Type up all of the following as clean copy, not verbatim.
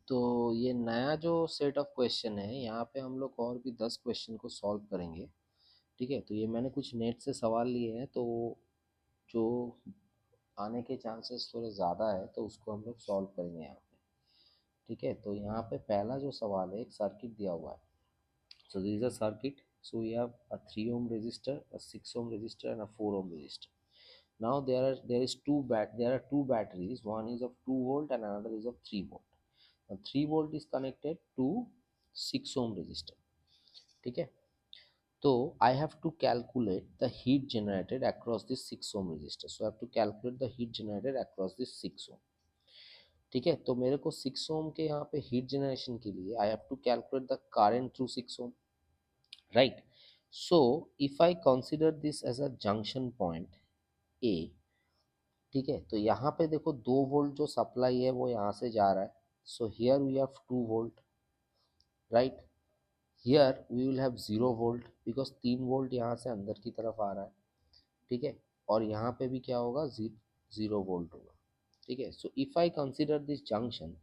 तो ये नया जो सेट ऑफ क्वेश्चन है, यहाँ पे हम लोग और भी 10 क्वेश्चन को सॉल्व करेंगे। ठीक है, तो ये मैंने कुछ नेट से सवाल लिए हैं, तो जो आने के चांसेस थोड़े ज़्यादा है तो उसको हम लोग सॉल्व करेंगे यहाँ पे। ठीक है, तो यहाँ पे पहला जो सवाल है, एक सर्किट दिया हुआ है। So this is a circuit, so we have a 3 ohm resistor, a 6 ohm resistor and a 4 ohm resistor. Now there are two batteries, one is of 2 volt and another is of 3 volt. Now 3 volt is connected to 6 ohm resistor. ठीक है, तो I have to calculate the heat generated across this 6 ohm resistor. So I have to calculate the heat generated across this 6 ohm. ठीक है, तो मेरे को 6 ohm के यहाँ पे हीट जनरेशन के लिए I have to calculate the current through 6 ohm, right? So if I consider this as a junction point A, ठीक है, तो यहाँ पे देखो 2 वोल्ट जो सप्लाई है वो यहाँ से जा रहा है। So here we have 2 volt, right? Here we will have 0 volt because 3 volt यहाँ से अंदर की तरफ आ रहा है। ठीक है, और यहाँ पे भी क्या होगा, 0 वोल्ट होगा। ठीक है, so if I consider this junction,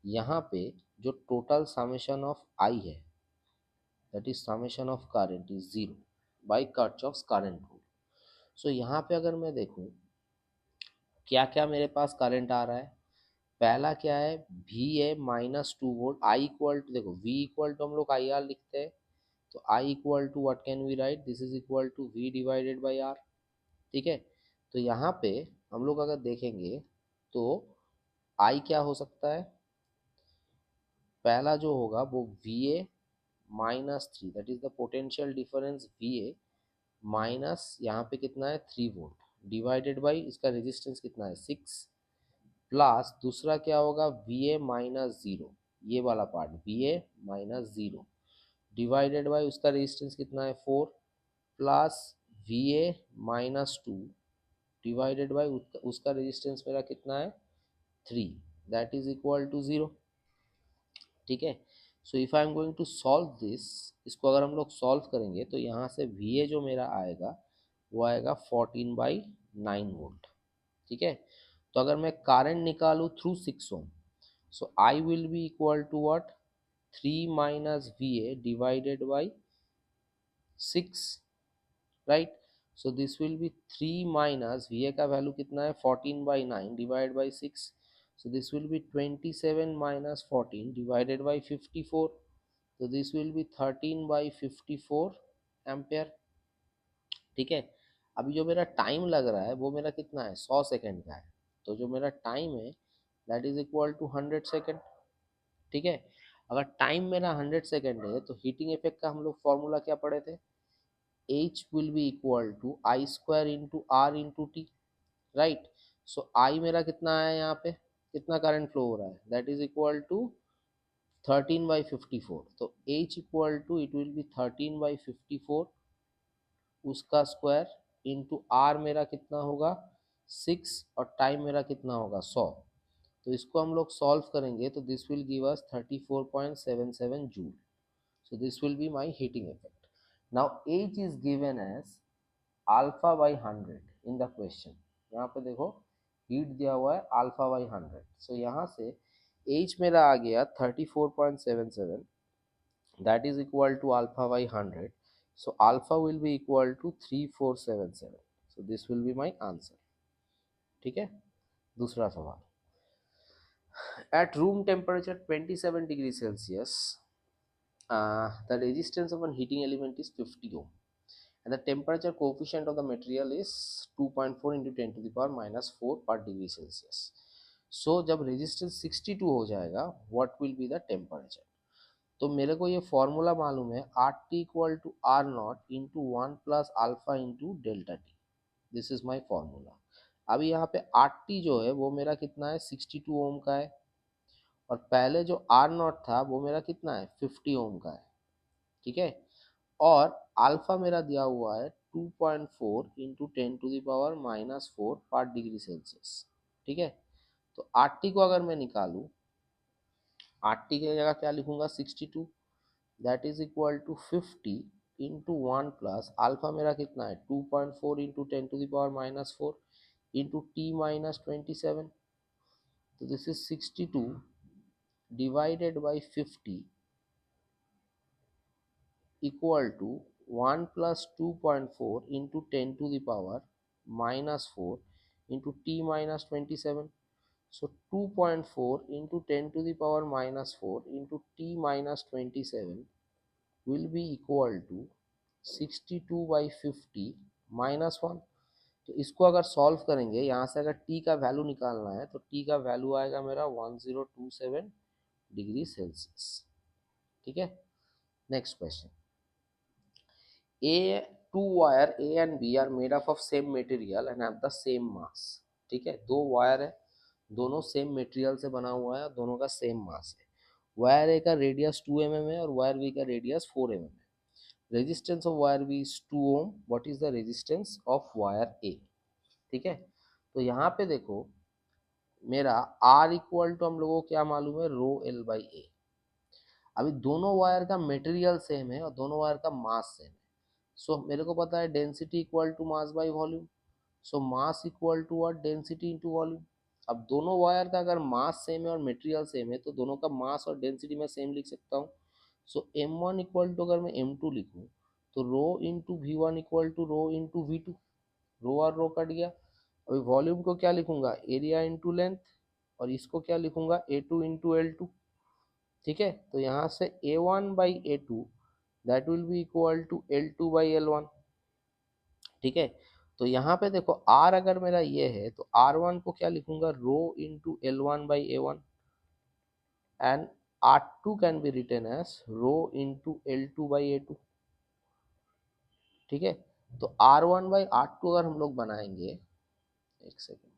यहाँ पे जो टोटल समेशन ऑफ आई है, that is summation of current is 0 by Kirchhoff's current rule. So यहाँ पे अगर मैं देखूँ क्या क्या मेरे पास करंट आ रहा है, पहला क्या है, V A minus 2 volt. I equal to, देखो वी इक्वल टू हम लोग आई आर लिखते हैं, तो I equal to what can we write, this is equal to V divided by R. ठीक है, तो यहाँ पे हम लोग अगर देखेंगे तो आई क्या हो सकता है, पहला जो होगा वो we A minus 3, that is the potential difference we A minus यहाँ पे कितना है 3 वोल्ट, डिवाइडेड बाई इसका रेजिस्टेंस कितना है 6, प्लस दूसरा क्या होगा वी ए माइनस 0, ये वाला part we A minus 0 divided by उसका रेजिस्टेंस कितना है 4, plus V A minus 2 divided by उसका रेजिस्टेंस मेरा कितना है 3, दैट इज इक्वल टू 0। ठीक है, so if I am going to solve this, इसको अगर हम लोग सॉल्व करेंगे तो यहाँ से वी ए जो मेरा आएगा वो आएगा 14/9 वोल्ट। ठीक है, तो अगर मैं करंट निकालूँ through 6 ohm, so I will be equal to what, 3 minus V A divided by 6, right? So this will be 3 minus V A का वैल्यू कितना है 14/9 divide by 6, so this will be 27 minus 14 divided by 54, so this will be 13 by 54 ampere. ठीक है, अभी जो मेरा time लग रहा है वो मेरा कितना है 100 सेकेंड का है, तो जो मेरा टाइम है that is equal to 100 second. ठीक है, अगर टाइम मेरा 100 सेकेंड है तो हीटिंग इफेक्ट का हम लोग फॉर्मूला क्या पढ़े थे, H will be equal to I square into R into T, right? So I मेरा कितना है, यहाँ पे कितना करंट फ्लो हो रहा है, दैट इज इक्वल टू 13/54, तो H equal to it will be 13/54 उसका स्क्वायर इंटू आर मेरा कितना होगा 6, और टाइम मेरा कितना होगा 100। तो इसको हम लोग सॉल्व करेंगे तो this will give us 34.77 joule. So this will be my heating effect. Now H is given as α/100 in the question. यहाँ पे देखो हीट दिया हुआ है α/100, सो यहाँ से H मेरा आ गया 34.77, that is equal to α/100, so alpha will be equal to 3477, so this will be my answer। ठीक है, दूसरा सवाल, at room temperature 27 degree Celsius, the resistance of a heating element is 50 ohm and the temperature coefficient of the material is 2.4 into 10 to the power minus 4 per degree Celsius। so जब resistance 62 हो जाएगा what will be the temperature, तो मेरे को ये formula मालूम है R T equal to R naught into 1 plus alpha into delta T, this is my formula. अभी यहाँ पे आर टी जो है वो मेरा कितना है 62 ओम का है, और पहले जो आर नॉट था वो मेरा कितना है 50 ओम का है। ठीक है, और अल्फा मेरा दिया हुआ है 2.4 इंटू 10 टू दावर माइनस 4 पर डिग्री सेल्सियस। ठीक है, तो आर टी को अगर मैं निकालूं, आर टी की जगह क्या लिखूंगा 62, that is equal to 50 into 1 plus alpha मेरा कितना है 2.4 into 10 to the power minus 4 into T minus 27, तो this is 62 divided by 50 equal to 1 plus 2.4 into 10⁻⁻4 इंटू t minus 27. So 2.4 into 10 to the power minus 4 into t minus 27 will be equal to 62 by 50 minus 1. तो इसको अगर solve करेंगे, यहाँ से अगर t का वैल्यू निकालना है तो t का वैल्यू आएगा मेरा 1027 डिग्री सेल्सियस. ठीक है. Next question. A two wire A and B are made up of same material and have the same mass. ठीक है. दो वायर है, दोनों सेम मटेरियल से बना हुआ है, दोनों का सेम मास है. वायर ए का रेडियस 2 mm है और वायर बी का रेडियस 4 mm है. Resistance of wire B is 2 ohm. What is the resistance of wire A? ठीक है. तो यहाँ पे देखो, मेरा R इक्वल टू हम लोगों को क्या मालूम है, रो एल बाई ए. अभी दोनों वायर का मटेरियल सेम है और दोनों वायर का मास सेम है. सो मेरे को पता है density equal to mass by volume. So mass equal to what, density into volume. अब दोनों वायर का अगर मास सेम है और मटेरियल सेम है तो दोनों का मास और डेंसिटी मैं सेम लिख सकता हूँ. सो m1 इक्वल टू अगर मैं m2 लिखूँ तो रो इंटू वी1 इक्वल टू रो इंटू वी2. रो और रो कट गया. अभी वॉल्यूम को क्या लिखूंगा, एरिया इंटू लेंथ. और इसको क्या लिखूंगा, a2 इंटू L2. ठीक है. तो यहाँ से a1 by a2 that will be equal to L2 by L1. ठीक है. तो यहाँ पे देखो R अगर मेरा ये है तो R1 को क्या लिखूंगा, rho into L1 by A1 and R2 can be written as rho into L2 by A2. ठीक है. तो R1 बाई R2 अगर हम लोग बनाएंगे, एक सेकेंड,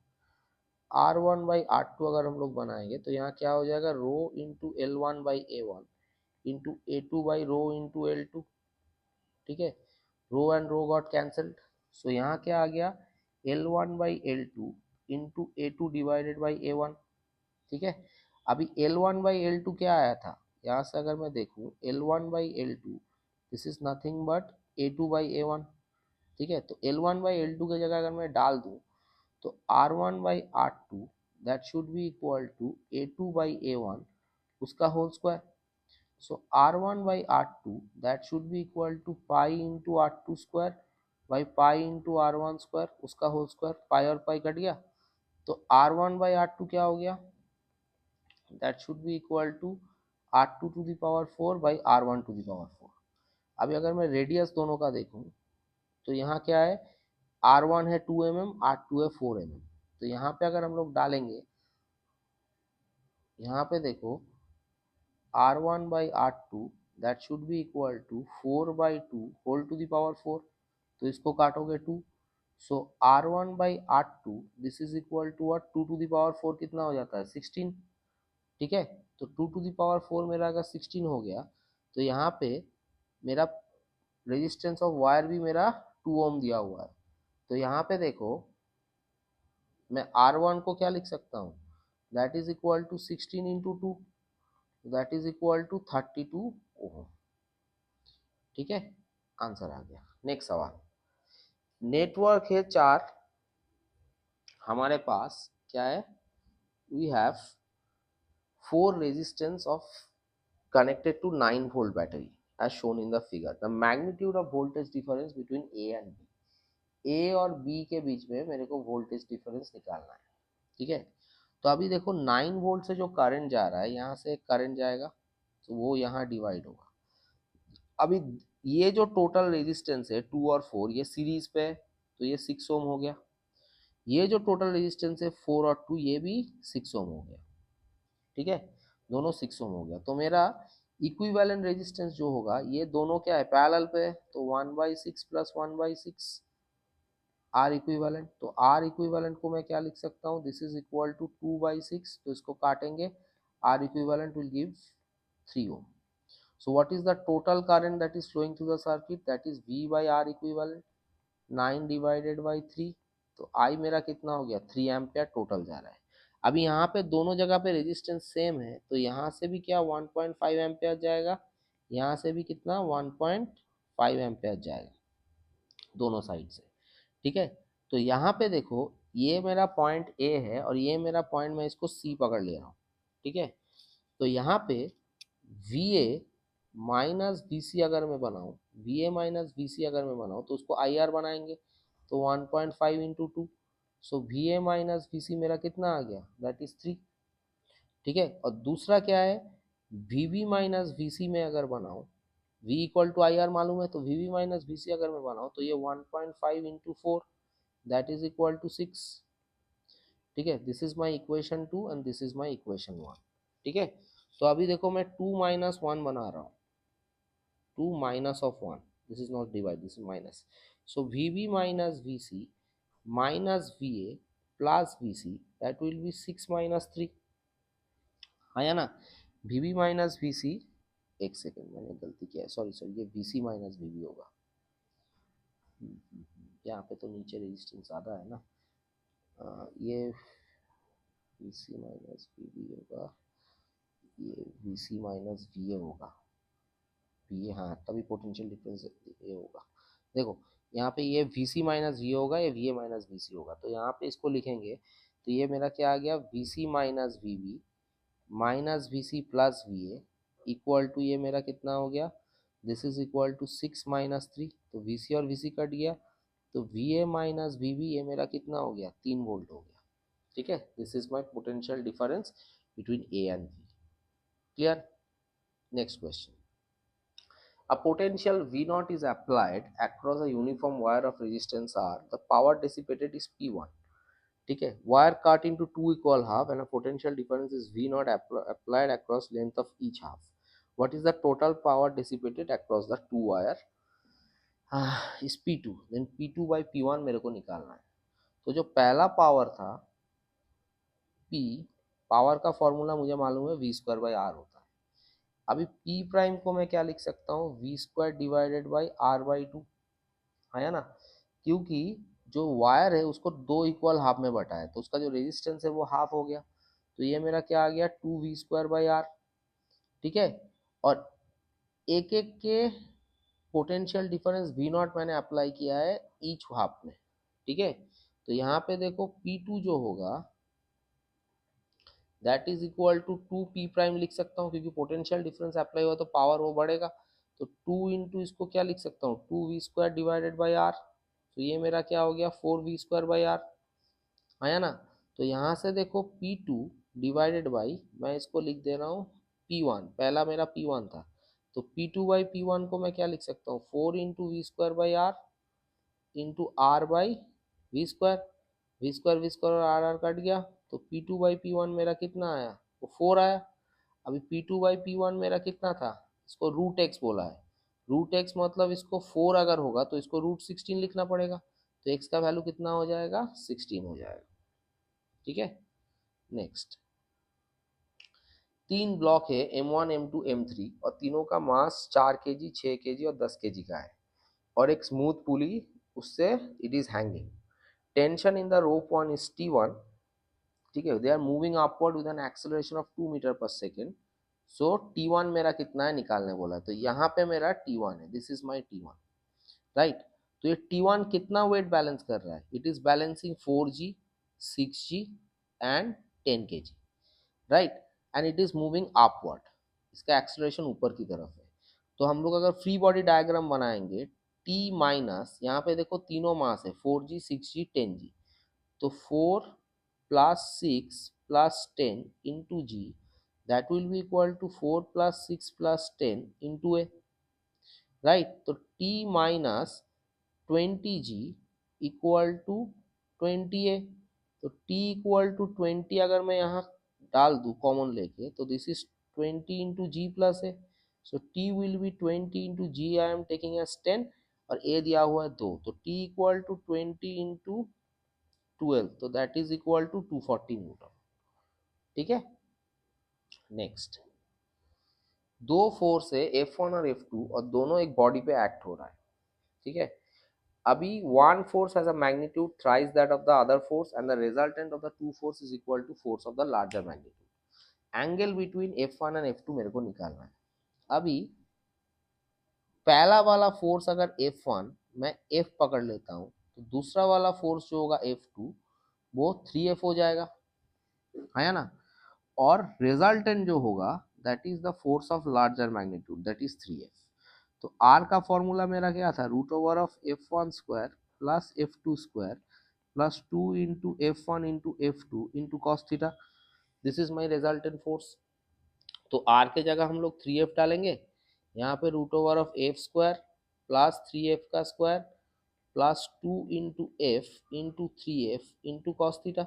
R1 बाई R2 अगर हम लोग बनाएंगे तो यहाँ क्या हो जाएगा, rho into L1 by A1 into A2 by rho into L2. ठीक है. Rho and rho got cancelled. So यहाँ क्या आ गया, L1 by L2 into A2 divided by A1. ठीक है. अभी L1 बाई L2 क्या आया था, यहाँ से अगर मैं देखूँ L1 by L2 this is nothing but A2 by A1. ठीक है. तो L1 बाई L2 की जगह अगर मैं डाल दूँ तो R1 by R2 that should be equal to A2 by A1 उसका whole square. So R1 by R2 that should be equal to pi into R2 square by pi into R1 square उसका whole square. पाई और pi cut गया तो R1 by R2 क्या हो गया, that should be equal to R2 to the power 4 by R1 to the power 4. अभी अगर मैं रेडियस दोनों का देखूं तो यहाँ क्या है, R1 है 2 mm, R2 है 4 mm. तो यहाँ पे अगर हम लोग डालेंगे, यहाँ पे देखो R1 by R2 that should be equal to 4 by 2 whole to the power 4. तो इसको काटोगे 2. So R1 by R2 this is equal to what, 2 to the power 4 कितना हो जाता है, 16. ठीक है. तो 2 टू द पावर 4 मेरा अगर 16 हो गया तो यहाँ पे मेरा रेजिस्टेंस ऑफ वायर भी मेरा 2 ओम दिया हुआ है. तो यहाँ पे देखो मैं R1 को क्या लिख सकता हूँ, that is equal to 16 into 2 that is equal to 32 ohm. ठीक है. आंसर आ गया. नेक्स्ट सवाल. नेटवर्क है 4, हमारे पास क्या है, we have 4 resistance of connected to 9 volt battery as shown in the figure. The magnitude of voltage difference between A and B. A और B के बीच में मेरे को वोल्टेज डिफरेंस निकालना है. ठीक है. तो अभी देखो 9 वोल्ट से जो करंट जा रहा है, यहाँ से करंट जाएगा तो वो यहाँ डिवाइड होगा. अभी ये जो टोटल रेजिस्टेंस है 2 और 4 ये सीरीज पे है तो ये 6 ओम हो गया. ये जो टोटल रेजिस्टेंस है 4 और 2 ये भी 6 ओम हो गया. ठीक है. दोनों 6 ओम हो गया. तो मेरा इक्विवेलेंट रेजिस्टेंस जो होगा, ये दोनों क्या है, पैरेलल पे है तो 1/6 प्लस 1/6 आर इक्विवेलेंट. तो आर इक्विवेलेंट को मैं क्या लिख सकता हूँ, दिस इज इक्वल टू 2/6. तो इसको काटेंगे, R equivalent will give 3 ohm. So what is the total current that is flowing through the circuit? That is V by R equivalent. 9 divided by 3. तो I मेरा कितना हो गया, 3 एम्पियर टोटल जा रहा है. अभी यहाँ पे दोनों जगह पे रेजिस्टेंस सेम है तो यहाँ से भी क्या 1.5 एम्पियर जाएगा, यहाँ से भी कितना 1.5 एम्पियर जाएगा दोनों साइड से. ठीक है. तो यहाँ पे देखो ये मेरा पॉइंट ए है और ये मेरा पॉइंट, मैं इसको सी पकड़ ले रहा हूँ. ठीक है. तो यहाँ पे we A minus V C अगर मैं बनाऊँ, we A minus V C अगर मैं बनाऊँ तो उसको आई आर बनाएंगे, तो 1.5 into two, so V A minus V C मेरा कितना आ गया, दैट इज 3। ठीक है, और दूसरा क्या है, V B minus V C में अगर बनाऊँ, v equal to I R मालूम है, तो V B minus V C अगर मैं बनाऊँ तो ये 1.5 into four, that is equal to 6। ठीक है, this is my equation 2 and this is my equation 1। ठीक है, तो अभी देखो मैं 2 माइनस वन बना रहा हूँ, 2 minus of 1, this is not divide, this is minus, so vb minus vc minus va plus vc, that will be 6 minus 3। हाँ या ना, vb minus vc, एक सेकेंड मैंने गलती किया है, सॉरी सॉरी, ये vc minus vb होगा। यहाँ पे तो नीचे रेजिस्टेंस ज़्यादा है ना, ये vc minus vb होगा, ये vc minus va होगा, ये हाँ तभी पोटेंशियल डिफरेंस ये होगा। देखो यहाँ पे ये वी सी माइनस वी होगा, ये वी ए माइनस वी सी होगा, तो यहाँ पे इसको लिखेंगे तो ये मेरा क्या आ गया, V C minus V B minus V C plus V A equal to, ये मेरा कितना हो गया, this is equal to 6 minus 3, तो वी सी और वी सी कट गया, तो V A minus V B ये मेरा कितना हो गया, 3 वोल्ट हो गया। ठीक है, this is my potential difference between A and B. Clear? Next question, a potential V naught is applied across a uniform wire of resistance R. The power dissipated is P1. ठीक है, wire cut into two equal half and a potential difference is V naught applied across length of each half. What is the total power dissipated across the two wire? is P2. Then P2 by P1 मेरे को निकालना है। तो जो पहला power था P, power का formula मुझे मालूम है V स्क्वायर बाई आर होता है। अभी P प्राइम को मैं क्या लिख सकता हूँ, V square divided by R by two, है ना, क्योंकि जो वायर है उसको दो इक्वल हाफ में बटा है, तो उसका जो रेजिस्टेंस है वो हाफ हो गया, तो ये मेरा क्या आ गया, 2v² बाई आर। ठीक है, और एक एक के पोटेंशियल डिफरेंस वी नॉट मैंने अप्लाई किया है ईच हाफ में। ठीक है, तो यहाँ पे देखो P2 जो होगा that is equal to 2p prime लिख सकता हूँ, क्योंकि पोटेंशियल डिफरेंस अप्लाई हुआ तो पावर वो बढ़ेगा, तो 2 इंटू इसको क्या लिख सकता हूँ, 2v² डिवाइडेड बाई आर, तो ये मेरा क्या हो गया, 4v² बाई आर, आया ना। तो यहाँ से देखो P2 डिवाइडेड बाई, मैं इसको लिख दे रहा हूँ P1, पहला मेरा P1 था, तो P2 बाई P1 को मैं क्या लिख सकता हूँ, 4 into v² by R into R by v², v² और आर कट गया, तो P2 बाई P1 मेरा कितना आया, वो 4 आया। अभी P2 बाई P1 मेरा कितना था, इसको रूट एक्स बोला है, रूट एक्स मतलब इसको 4 अगर होगा तो इसको रूट 16 लिखना पड़ेगा, तो x का वैल्यू कितना हो जाएगा, 16 हो जाएगा। ठीक है, नेक्स्ट, तीन ब्लॉक है M1 M2 M3 और तीनों का मास 4 kg 6 kg और 10 kg का है, और एक स्मूथ पुली उससे it is hanging, tension in the rope one is T1। ठीक है, they are moving upward with an acceleration of 2 meter per second, so T1 मेरा कितना है निकालने बोला है, तो यहाँ पे मेरा T1 है, this is my T1, right. तो ये T1 कितना वेट बैलेंस कर रहा है, it is balancing 4G 6G and 10 kg, right, and it is moving upward, इसका एक्सेलरेशन ऊपर की तरफ है। तो हम लोग अगर फ्री बॉडी डायग्राम बनाएंगे, T माइनस, यहाँ पे देखो तीनों मास है 4G 6G 10G, तो 4 plus 6 plus 10 into G, that will be equal to 4 plus 6 plus 10 into A, right. तो T minus 20G equal to 20A, तो T इक्वल टू 20 अगर मैं यहाँ डाल दूँ कॉमन लेके, तो this is 20 into G plus A, so T will be 20 into G, I am taking as 10, और ए दिया हुआ है 2, तो T इक्वल टू 20 इंटू 12, तो that is equal to 240 newton. ठीक है, नेक्स्ट, दो फोर्स है F1 और F2 और दोनों एक बॉडी पे एक्ट हो रहा है। ठीक है, अभी one force has a magnitude thrice that of the other force and the resultant of the two force is equal to force of the larger magnitude. Angle between F1 and F2 मेरे को निकालना है। अभी पहला वाला force अगर F1 मैं F पकड़ लेता हूँ, तो दूसरा वाला फोर्स जो होगा F2 वो 3F हो जाएगा, है ना, और रिजल्टेंट जो होगा that is the force of larger magnitude, that is 3f। तो r का फॉर्मूला मेरा क्या था, root over of f1 square plus f2 square plus 2 into f1 into f2 into cos theta. This is my resultant force. तो r के जगह हम लोग 3f डालेंगे, यहाँ पे root over of F square plus 3f का square plus 2 into F into 3f into cos theta.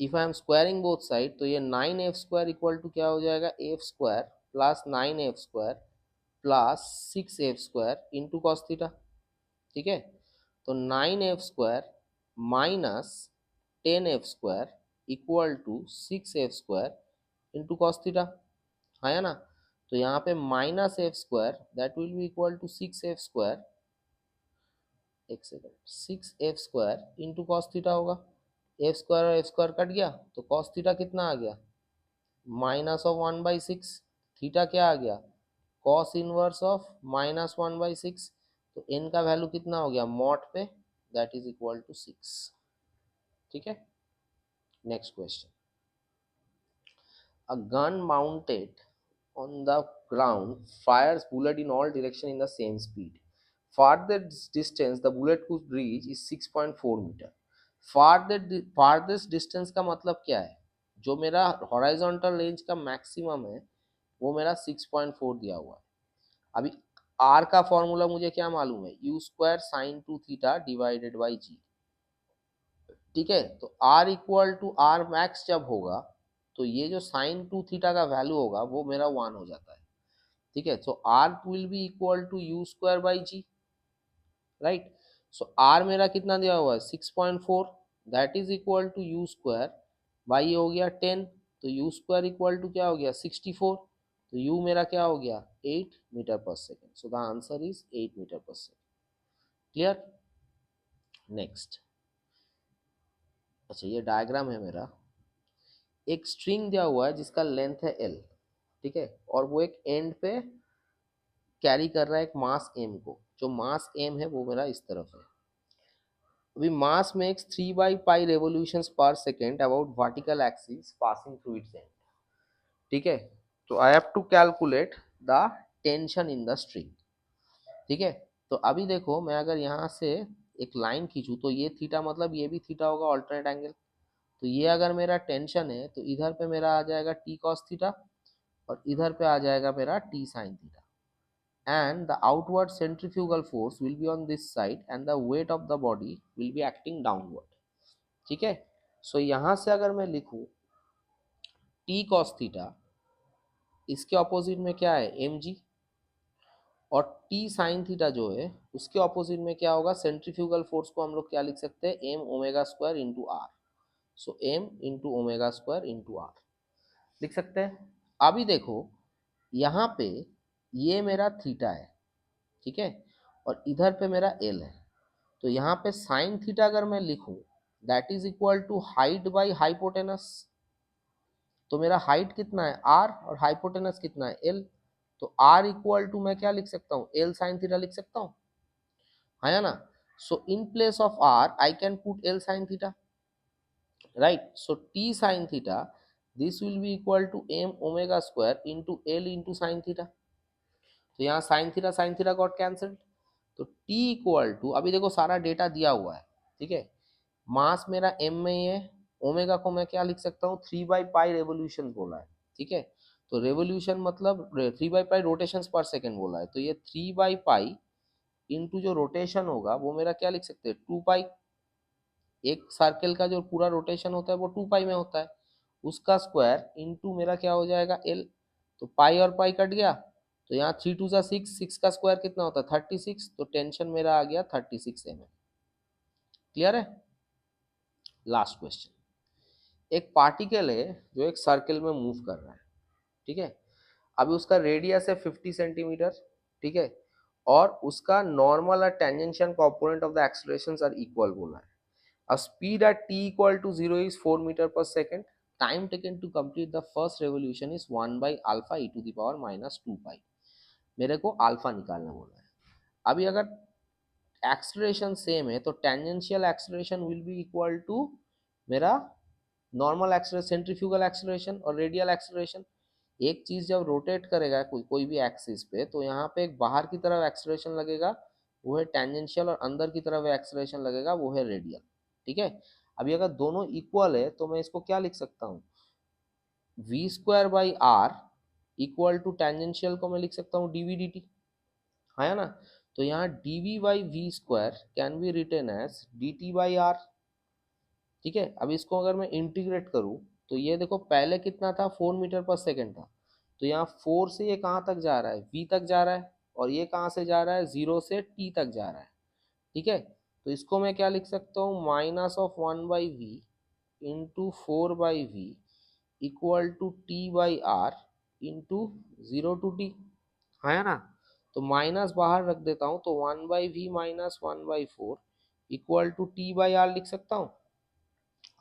If I am squaring both side तो ये 9f स्क्वायर इक्वल टू क्या हो जाएगा, F square plus 9f square plus 6f square into cos theta. ठीक है, तो 9f square minus 10f square equal to 6f square into cos theta, है ना। तो यहाँ पे minus F square that will be equal to 6f square, एक second, 6f square into cos theta होगा। एफ स्क्वायर और एफ स्क्वायर कट गया तो कॉस थीटा कितना आ गया, माइनस ऑफ 1/6। थीटा क्या आ गया, कॉस इनवर्स ऑफ -1/6। तो एन का वैल्यू कितना हो गया मॉड पे, दैट इज इक्वल टू 6। ठीक है, next question. A gun mounted on the ground fires bullet in all direction in the same speed. Farthest distance the bullet could reach is 6.4 metre. farthest distance का मतलब क्या है, जो मेरा horizontal range का maximum है वो मेरा 6.4 दिया हुआ है। अभी r का फॉर्मूला मुझे क्या मालूम है, u square sine 2 theta divided by g। ठीक है, तो r equal to R max जब होगा तो ये जो साइन 2 थीटा का वैल्यू होगा वो मेरा 1 हो जाता है। ठीक है, so r will be equal to U square by G, right. So r मेरा कितना दिया हुआ है 6.4, that is equal to U square by हो गया 10, तो यू स्क्वायर इक्वल टू क्या हो गया 64, तो u मेरा क्या हो गया 8 metre per second. So the answer is 8 metre per second. Clear, next. अच्छा, ये डायग्राम है मेरा, एक स्ट्रिंग दिया हुआ है जिसका लेंथ है l, ठीक है, और वो एक एंड पे कैरी कर रहा है एक मास m को, जो मास m है वो मेरा इस तरफ है। अभी मास makes 3/π revolutions per second about vertical axis passing through its end। ठीक है, तो I have to calculate the tension in the string. ठीक है, तो अभी देखो मैं अगर यहाँ से एक लाइन खींचूं तो ये थीटा मतलब ये भी थीटा होगा ऑल्टरनेट एंगल। तो ये अगर मेरा टेंशन है तो इधर पे मेरा आ जाएगा टी कॉस थीटा और इधर पे आ जाएगा मेरा T sine theta, and the outward centrifugal force will be on this side and the weight of the body will be acting downward। ठीक है, सो यहां से अगर मैं लिखूं t cos थीटा, इसके ऑपोजिट में क्या है mg, और t sin थीटा जो है उसके ऑपोजिट में क्या होगा, सेंट्रीफ्यूगल फोर्स को हम लोग क्या लिख सकते हैं m omega square into R. So m into omega square into R लिख सकते हैं। अभी देखो यहाँ पे ये मेरा थीटा है, ठीक है, और इधर पे मेरा एल है। तो यहाँ पे साइन थीटा अगर मैं लिखूं that is equal to height by hypotenuse. तो मेरा हाइट कितना है आर और हाइपोटेनस कितना है एल। तो आर इक्वल टू मैं क्या लिख सकता हूँ एल साइन थीटा लिख सकता हूँ, है ना। So in place of R I can put L sine theta, right. So T sine theta this will be equal to M omega square into L into sine theta. तो यहाँ sine theta got cancelled. तो t equal to, अभी देखो सारा data दिया हुआ है, ठीक है, मास मेरा m में ही है, ओमेगा को मैं क्या लिख सकता हूँ 3/π रेवोल्यूशन बोला है। ठीक है, तो रेवोल्यूशन मतलब 3/π रोटेशन पर सेकेंड बोला है, तो ये 3/π इंटू जो रोटेशन होगा वो मेरा क्या लिख सकते हैं 2π। एक सर्कल का जो पूरा रोटेशन होता है वो 2π में होता है, उसका स्क्वायर इंटू मेरा क्या हो जाएगा l। तो पाई और पाई कट गया, तो यहाँ 3 2 6, 6 का स्क्वायर कितना होता है 36, तो टेंशन मेरा आ गया 36 mm। क्लियर है। लास्ट क्वेश्चन, एक पार्टिकल है जो एक सर्कल में मूव कर रहा है, ठीक है, अभी उसका रेडियस है 50 सेंटीमीटर, ठीक है, और उसका नॉर्मल और tangential component of the accelerations are equal बोला है। अब speed at t equal to 0 is 4 metre per second, time taken to complete the first revolution is 1/α e to the power -2π। मेरे को अल्फा निकालना बोला है। अभी अगर एक्सेलरेशन सेम है तो tangential acceleration will be equal to मेरा नॉर्मल एक्सेलरेशन, सेंट्रीफ्यूगल एक्सेलरेशन और रेडियल एक्सेलरेशन। एक चीज जब रोटेट करेगा कोई भी एक्सिस पे, तो यहाँ पे एक बाहर की तरफ एक्सेलरेशन लगेगा, वो है टेंजेंशियल, और अंदर की तरफ एक्सेलरेशन लगेगा, वो है रेडियल। ठीक है, अभी अगर दोनों इक्वल है तो मैं इसको क्या लिख सकता हूँ, V square by R equal to tangential को मैं लिख सकता हूँ डीवी डी टी, है ना। तो यहाँ D V by V square can be written as D T by R. ठीक है, अब इसको अगर मैं इंटीग्रेट करूँ तो ये देखो पहले कितना था, 4 मीटर पर सेकेंड था, तो यहाँ 4 से ये कहाँ तक जा रहा है, v तक जा रहा है, और ये कहाँ से जा रहा है, 0 से t तक जा रहा है। ठीक है, तो इसको मैं क्या लिख सकता हूँ, minus of 1/v into 4/v equal to T by R into 0 to t, है ना। तो माइनस बाहर रख देता हूँ, तो 1/v minus 1/4 equal to T by R लिख सकता हूँ,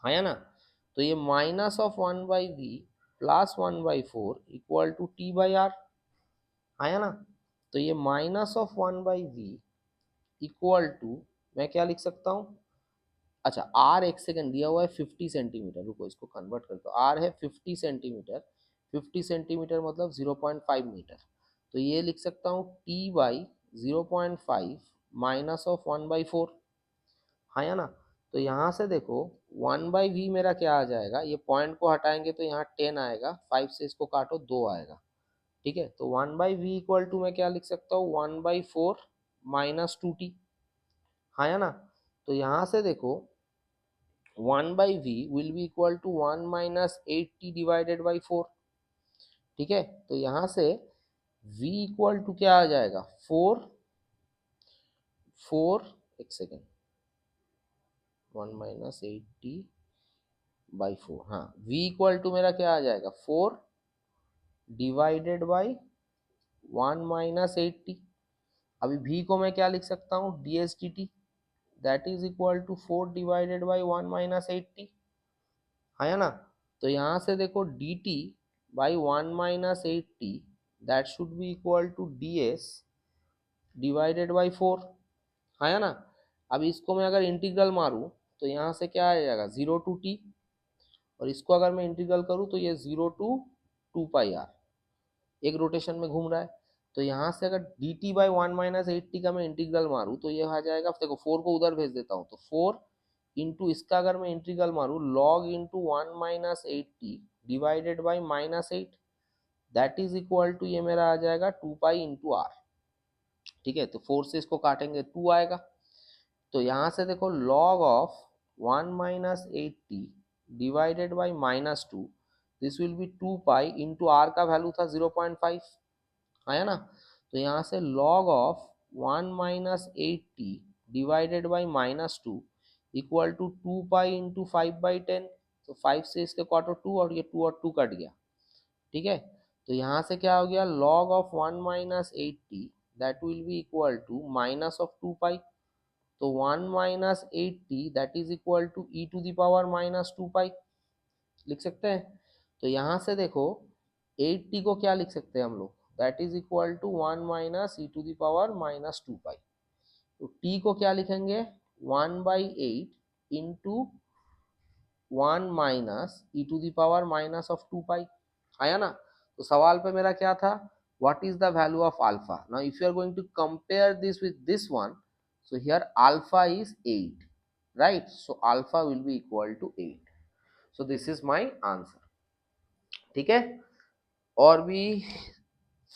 है ना। तो ये minus of 1/v plus 1/4 equal to T by R, है ना। तो ये minus of 1/v equal to, मैं क्या लिख सकता हूँ, अच्छा आर एक सेकेंड दिया हुआ है 50 सेंटीमीटर, रुको इसको कन्वर्ट करते हो, आर है 50 सेंटीमीटर, 50 सेंटीमीटर मतलब 0.5 मीटर, तो ये लिख सकता हूँ टी बाई 0.5 माइनस ऑफ 1/4, है ना। तो यहाँ से देखो 1/v मेरा क्या आ जाएगा, ये पॉइंट को हटाएंगे तो यहाँ 10 आएगा, 5 से इसको काटो 2 आएगा। ठीक है, तो 1/v इक्वल टू मैं क्या लिख सकता हूँ, 1/4 माइनस 2t, है ना। तो यहाँ से देखो 1/v will be equal to 1 minus 8t divided by 4। ठीक है, तो यहाँ से v इक्वल टू क्या आ जाएगा, 4 एक सेकेंड, 1 माइनस 8t/4, हाँ v इक्वल टू मेरा क्या आ जाएगा, 4 डिवाइडेड बाई 1 माइनस 8t। अभी v को मैं क्या लिख सकता हूँ, D S D T, that is equal to 4 divided by 1 minus 8t, है ना। तो यहाँ से देखो D T by 1 minus 8t that should be equal to D S divided by 4, है ना। अब इसको मैं अगर इंटीग्रल मारूँ तो यहाँ से क्या आ जाएगा, 0 to t, और इसको अगर मैं इंटीग्रल करूँ तो ये 0 to 2 पाई आर, एक रोटेशन में घूम रहा है। तो यहाँ से अगर D T by 1 minus 8t का मैं इंटीग्रल मारूँ तो ये आ जाएगा, देखो 4 को उधर भेज देता हूँ, तो 4 इंटू इसका अगर मैं इंटीग्रल मारूँ log into 1 minus 8t divided by -8, that is equal to ये मेरा आ जाएगा 2 पाई इंटू आर। ठीक है, तो 4 से इसको काटेंगे 2 आएगा। तो यहाँ से देखो log of 1 minus 8t divided by -2, this will be 2 pi into R का वैल्यू था 0.5, है ना। तो यहाँ से log of 1 minus 8t divided by -2 equal to 2 pi into 5/10, तो 5 से इसके काटो 2, और ये 2 और 2 कट गया। ठीक है, तो यहाँ से क्या हो गया, log of 1 minus 8t that will be equal to minus of 2 pi, तो 1 minus 8t that is equal to E to the power -2 pi लिख सकते हैं। तो यहाँ से देखो 8t को क्या लिख सकते हैं हम लोग, that is equal to 1 minus E to the power -2 pi. तो t को क्या लिखेंगे, 1/8 into 1 minus E to the power minus of 2 pi, आया ना। तो सवाल पे मेरा क्या था, what is the value of alpha? Now if you are going to compare this with this one, so here alpha is 8, right? So alpha will be equal to 8. So this is my answer. ठीक है, और भी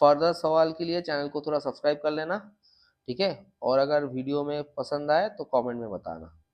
further सवाल के लिए channel को थोड़ा subscribe कर लेना। ठीक है, और अगर वीडियो में पसंद आए तो कमेंट में बताना।